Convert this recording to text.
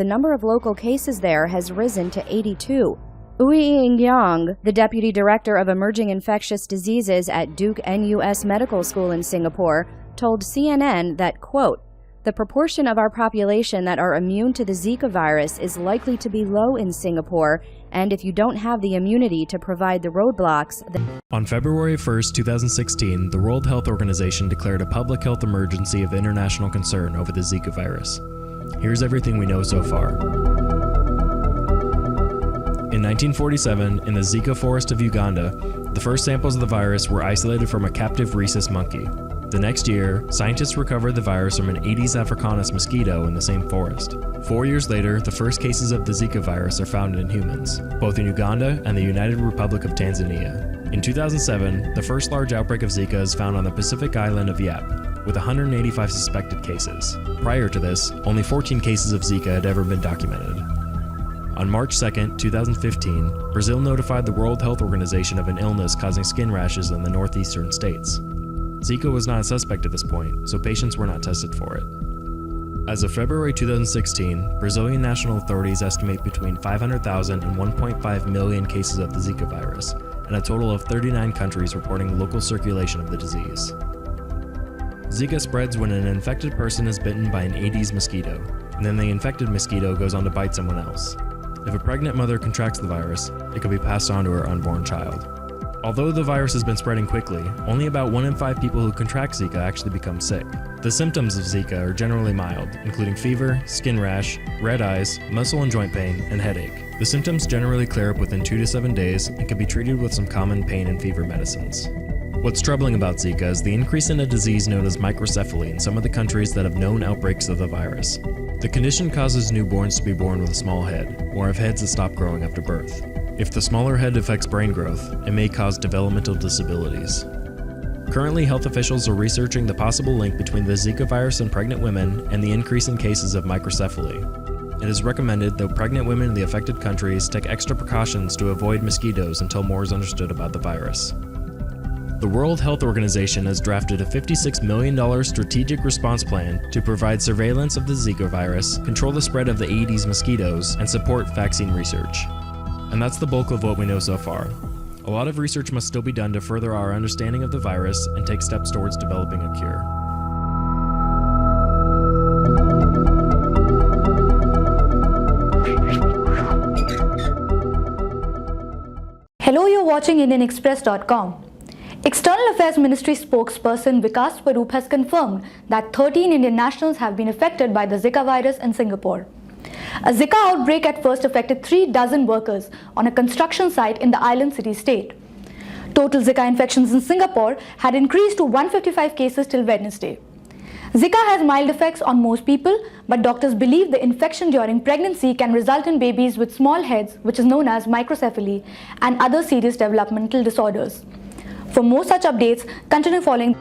the number of local cases there has risen to 82. Ouying Yang, the Deputy Director of Emerging Infectious Diseases at Duke NUS Medical School in Singapore, told CNN that, quote, "The proportion of our population that are immune to the Zika virus is likely to be low in Singapore, and if you don't have the immunity to provide the roadblocks..." On February 1st, 2016, the World Health Organization declared a public health emergency of international concern over the Zika virus. Here's everything we know so far. In 1947, in the Zika forest of Uganda, the first samples of the virus were isolated from a captive rhesus monkey. The next year, scientists recovered the virus from an Aedes africanus mosquito in the same forest. 4 years later, the first cases of the Zika virus are found in humans, both in Uganda and the United Republic of Tanzania. In 2007, the first large outbreak of Zika is found on the Pacific island of Yap, with 185 suspected cases. Prior to this, only 14 cases of Zika had ever been documented. On March 2, 2015, Brazil notified the World Health Organization of an illness causing skin rashes in the northeastern states. Zika was not a suspect at this point, so patients were not tested for it. As of February 2016, Brazilian national authorities estimate between 500,000 and 1.5 million cases of the Zika virus, and a total of 39 countries reporting local circulation of the disease. Zika spreads when an infected person is bitten by an Aedes mosquito, and then the infected mosquito goes on to bite someone else. If a pregnant mother contracts the virus, it could be passed on to her unborn child. Although the virus has been spreading quickly, only about 1 in 5 people who contract Zika actually become sick. The symptoms of Zika are generally mild, including fever, skin rash, red eyes, muscle and joint pain, and headache. The symptoms generally clear up within 2 to 7 days and can be treated with some common pain and fever medicines. What's troubling about Zika is the increase in a disease known as microcephaly in some of the countries that have known outbreaks of the virus. The condition causes newborns to be born with a small head, or have heads that stop growing after birth. If the smaller head affects brain growth, it may cause developmental disabilities. Currently, health officials are researching the possible link between the Zika virus in pregnant women and the increase in cases of microcephaly. It is recommended that pregnant women in the affected countries take extra precautions to avoid mosquitoes until more is understood about the virus. The World Health Organization has drafted a $56 million strategic response plan to provide surveillance of the Zika virus, control the spread of the Aedes mosquitoes, and support vaccine research. And that's the bulk of what we know so far. A lot of research must still be done to further our understanding of the virus and take steps towards developing a cure. Hello, you're watching IndianExpress.com. External Affairs Ministry spokesperson Vikas Swarup has confirmed that 13 Indian nationals have been affected by the Zika virus in Singapore. A Zika outbreak at first affected 36 workers on a construction site in the island city-state. Total Zika infections in Singapore had increased to 155 cases till Wednesday. Zika has mild effects on most people, but doctors believe the infection during pregnancy can result in babies with small heads, which is known as microcephaly, and other serious developmental disorders. For more such updates, continue following